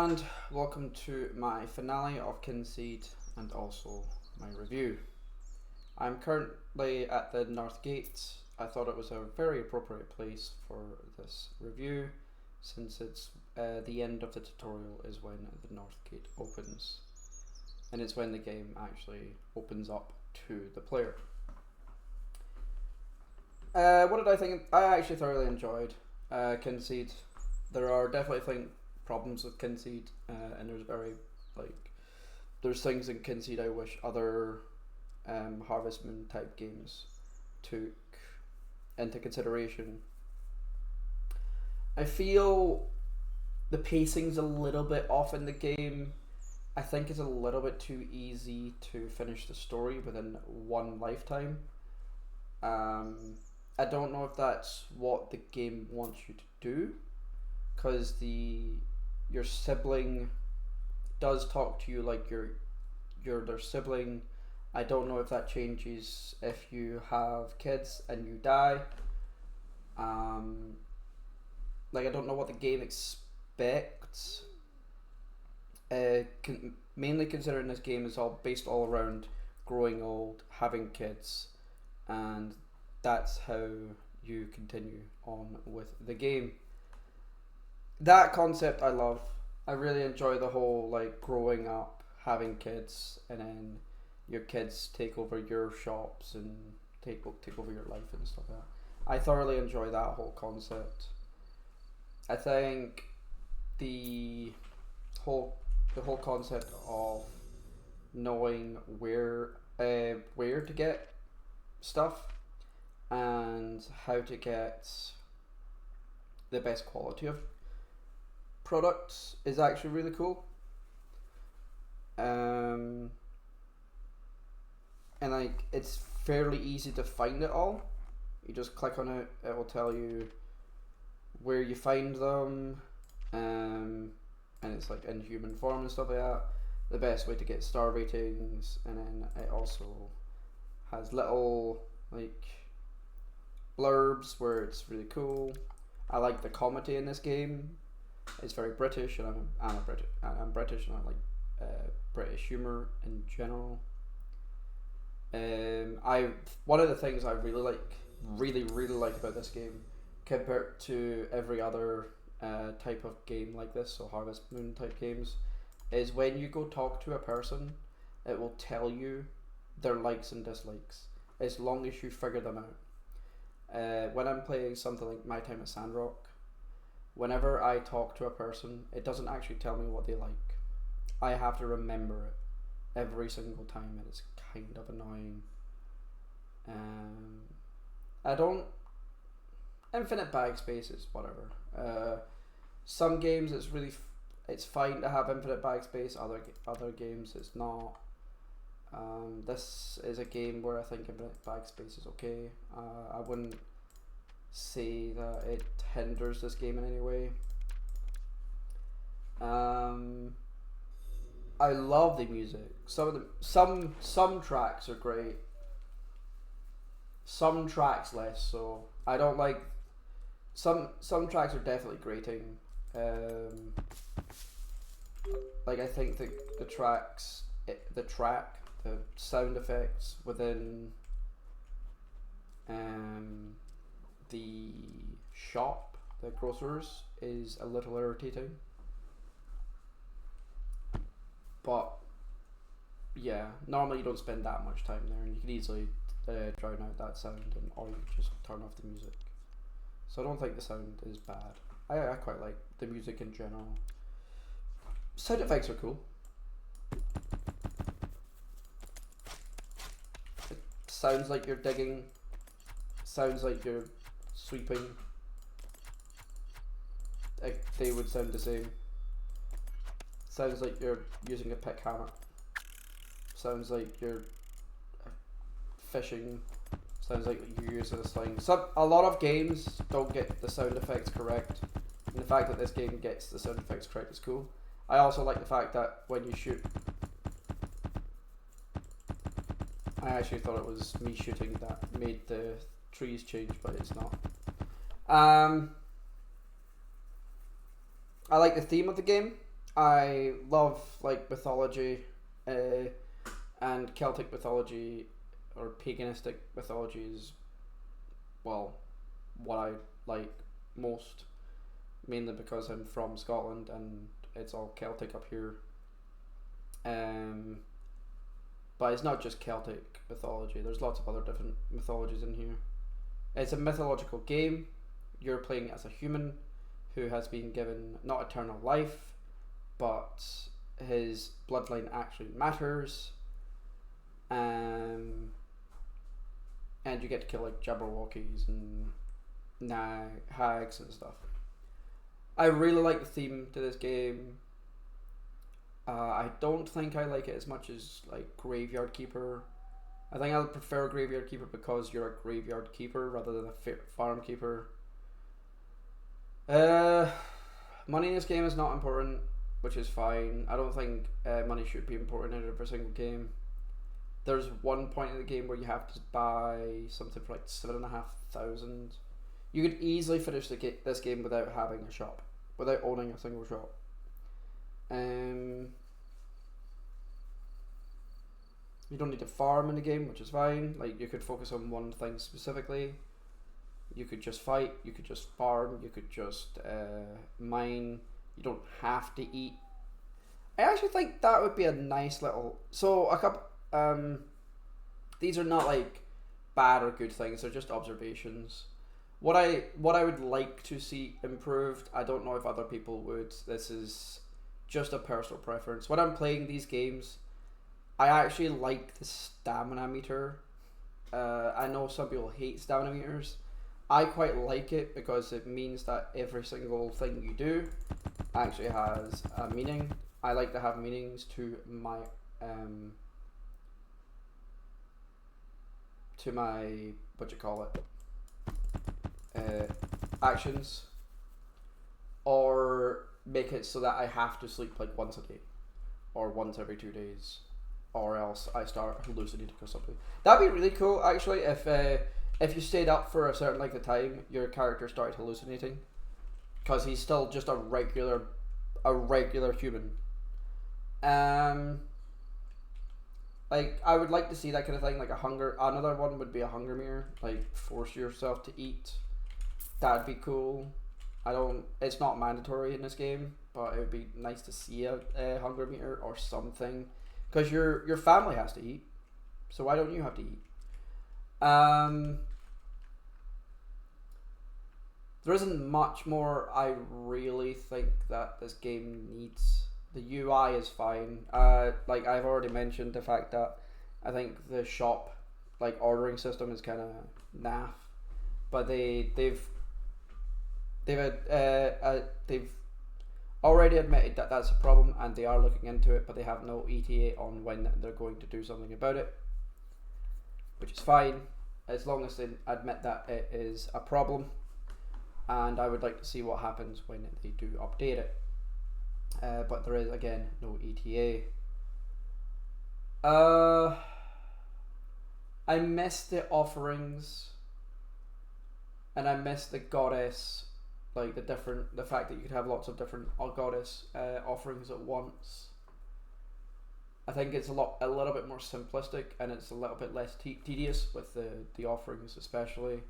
and welcome to my finale of Kynseed and also my review. I'm currently at the North Gate. I thought it was a very appropriate place for this review since it's the end of the tutorial is when the North Gate opens, and it's when the game actually opens up to the player. What did I think? I actually thoroughly enjoyed Kynseed. There are definitely problems with Kynseed, and there's things in Kynseed I wish other Harvest Moon type games took into consideration. I feel the pacing's a little bit off in the game. I think it's a little bit too easy to finish the story within one lifetime. I don't know if that's what the game wants you to do, because your sibling does talk to you like you're their sibling. I don't know if that changes if you have kids and you die. I don't know what the game expects. Mainly considering this game is all based all around growing old, having kids, and that's how you continue on with the game. That concept I love. I really enjoy the whole growing up, having kids, and then your kids take over your shops and take over your life and stuff like that. I thoroughly enjoy that whole concept. I think the whole concept of knowing where to get stuff and how to get the best quality of products is actually really cool. And it's fairly easy to find it all. You just click on it, it will tell you where you find them, and it's in human form and stuff like that. The best way to get star ratings, and then it also has little blurbs where it's really cool. I like the comedy in this game. It's very British, and I'm British, and I like British humor in general. One of the things I really like about this game, compared to every other type of game like this, so Harvest Moon type games, is when you go talk to a person, it will tell you their likes and dislikes as long as you figure them out. When I'm playing something like My Time at Sandrock, whenever I talk to a person, it doesn't actually tell me what they like. I have to remember it every single time, and it's kind of annoying. I don't. Infinite backspace is whatever. Some games it's fine to have infinite backspace. Other games it's not. This is a game where I think infinite backspace is okay. I wouldn't say that it hinders this game in any way. I love the music. Some tracks are great. Some tracks less so. I don't like some tracks are definitely grating. I think the sound effects within the shop, the grocers, is a little irritating. But yeah, normally you don't spend that much time there, and you can easily drown out that sound, or you just turn off the music. So I don't think the sound is bad. I quite like the music in general. Sound effects are cool. It sounds like you're digging. Sounds like you're sweeping. They would sound the same. Sounds like you're using a pick hammer. Sounds like you're fishing. Sounds like you're using a sling. A lot of games don't get the sound effects correct, and the fact that this game gets the sound effects correct is cool. I also like the fact that when you shoot, I actually thought it was me shooting that made the trees change, but it's not. I like the theme of the game. I love like mythology, and Celtic mythology or paganistic mythology is, well, what I like most, mainly because I'm from Scotland and it's all Celtic up here. Um, but it's not just Celtic mythology. There's lots of other different mythologies in here. It's a mythological game. You're playing as a human who has been given not eternal life, but his bloodline actually matters. And you get to kill like Jabberwockies and hags and stuff. I really like the theme to this game. I don't think I like it as much as like Graveyard Keeper. I think I would prefer Graveyard Keeper because you're a Graveyard Keeper rather than a Farm Keeper. Money in this game is not important, which is fine. I don't think money should be important in every single game. There's one point in the game where you have to buy something for like 7,500. You could easily finish this game without having a shop, without owning a single shop. You don't need to farm in the game, which is fine. Like, you could focus on one thing specifically. You could just fight, you could just farm, you could just mine. You don't have to eat. I actually think that would be a nice little... So, a couple... these are not like bad or good things, they're just observations. What I would like to see improved, I don't know if other people would, this is just a personal preference. When I'm playing these games, I actually like the stamina meter. I know some people hate stamina meters. I quite like it because it means that every single thing you do actually has a meaning. I like to have meanings to my what you call it, actions, or make it so that I have to sleep like once a day or once every 2 days, or else I start hallucinating or something. That'd be really cool actually if you stayed up for a certain length of time, your character started hallucinating because he's still just a regular human. Like, I would like to see that kind of thing, like another one would be a hunger meter, like force yourself to eat. That'd be cool. It's not mandatory in this game, but it would be nice to see a hunger meter or something, because your family has to eat, so why don't you have to eat? There isn't much more I really think that this game needs. The UI is fine. Like I've already mentioned the fact that I think the shop like ordering system is kind of naff, but they've already admitted that that's a problem and they are looking into it, but they have no ETA on when they're going to do something about it, which is fine as long as they admit that it is a problem. And I would like to see what happens when they do update it. But there is, again, no ETA. I miss the offerings, and I miss the goddess, like the fact that you could have lots of different goddess offerings at once. I think it's a little bit more simplistic, and it's a little bit less tedious with the offerings, especially.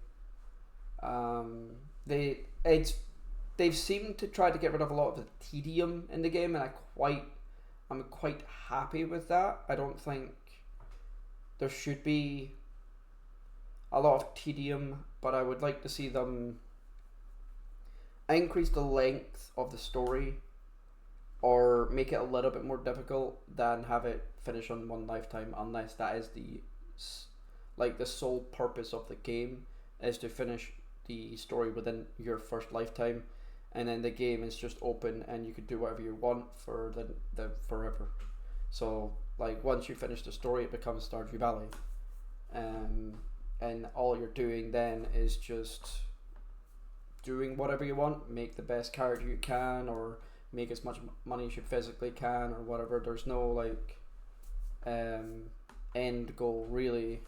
They've seemed to try to get rid of a lot of the tedium in the game, and I'm quite happy with that. I don't think there should be a lot of tedium, but I would like to see them increase the length of the story or make it a little bit more difficult than have it finish on one lifetime, unless that is the sole purpose of the game, is to finish the story within your first lifetime, and then the game is just open and you could do whatever you want for the forever. So like once you finish the story, it becomes Stardew Valley, and all you're doing then is just doing whatever you want, make the best character you can, or make as much money as you physically can, or whatever. There's no like end goal really.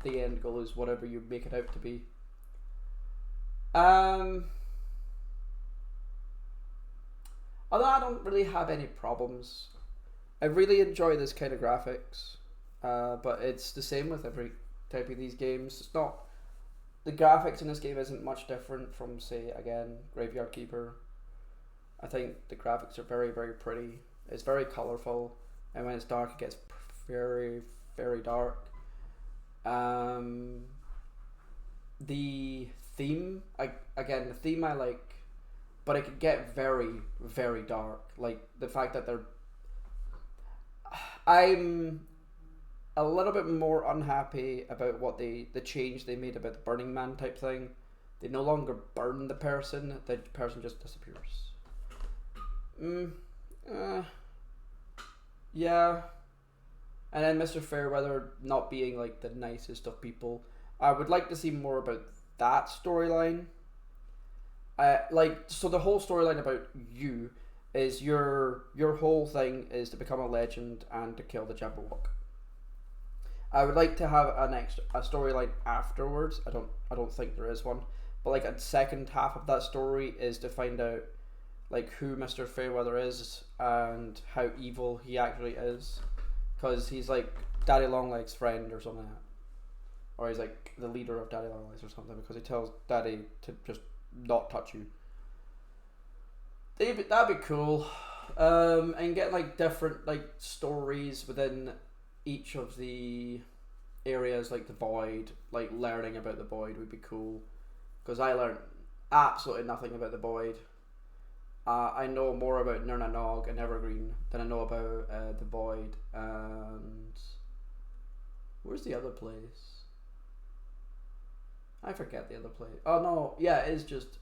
The end goal is whatever you make it out to be. Although I don't really have any problems. I really enjoy this kind of graphics, but it's the same with every type of these games. It's not the graphics in this game isn't much different from, say, again, Graveyard Keeper. I think the graphics are very, very pretty. It's very colorful, and when it's dark, it gets very, very dark. The theme, the theme I like, but it could get very, very dark. Like the fact that I'm a little bit more unhappy about what the change they made about the Burning Man type thing. They no longer burn the person just disappears. Yeah. And then Mr. Fairweather not being like the nicest of people. I would like to see more about that storyline. So the whole storyline about you is your whole thing is to become a legend and to kill the Jabberwock. I would like to have a storyline afterwards. I don't think there is one, but like a second half of that story is to find out like who Mr. Fairweather is and how evil he actually is, because he's like Daddy Longlegs' friend or something like that. Or he's like the leader of Daddy Longlegs or something, because he tells Daddy to just not touch you. That'd be cool. And get like different like stories within each of the areas, like the Void, like learning about the Void would be cool, because I learned absolutely nothing about the Void. I know more about Nurnanog and Evergreen than I know about the Void. And where's the other place? I forget the other place. Oh no, yeah, it's just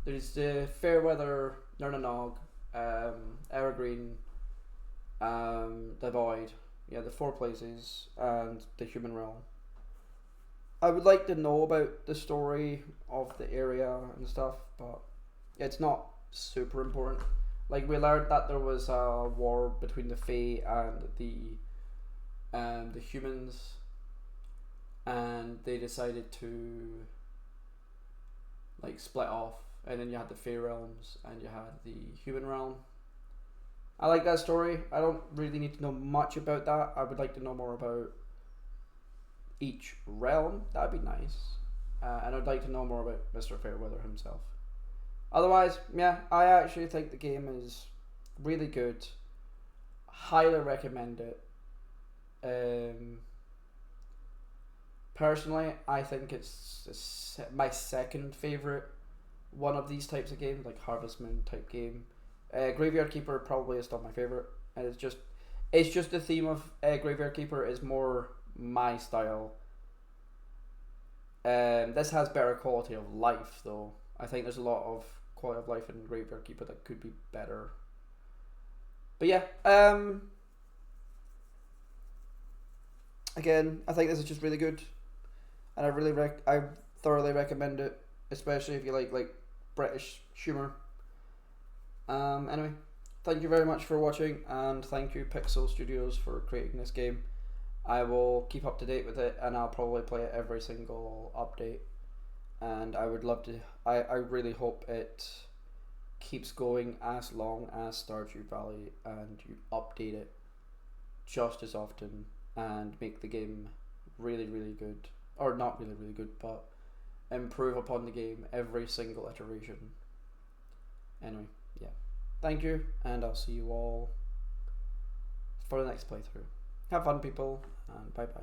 there's the Fairweather, Nurnanog, Evergreen, the Void. Yeah, the 4 places and the Human Realm. I would like to know about the story of the area and stuff, but it's not super important. Like we learned that there was a war between the Fae and the humans, and they decided to like split off, and then you had the Fae realms and you had the human realm. I like that story. I don't really need to know much about that. I would like to know more about each realm. That'd be nice. And I'd like to know more about Mr. Fairweather himself. Otherwise, yeah, I actually think the game is really good. Highly recommend it. Personally, I think it's my second favourite one of these types of games, like Harvest Moon type game. Graveyard Keeper probably is still my favourite, and it's just the theme of Graveyard Keeper is more my style. This has better quality of life though. I think there's a lot of quality of life in Graveyard Keeper that could be better. But yeah, again, I think this is just really good, and I thoroughly recommend it, especially if you like British humour. Anyway, thank you very much for watching, and thank you Pixel Studios for creating this game. I will keep up to date with it, and I'll probably play it every single update. And I would love to. I really hope it keeps going as long as Stardew Valley, and you update it just as often and make the game really, really good, or not really, really good, but improve upon the game every single iteration. Anyway, yeah. Thank you, and I'll see you all for the next playthrough. Have fun, people, and bye bye.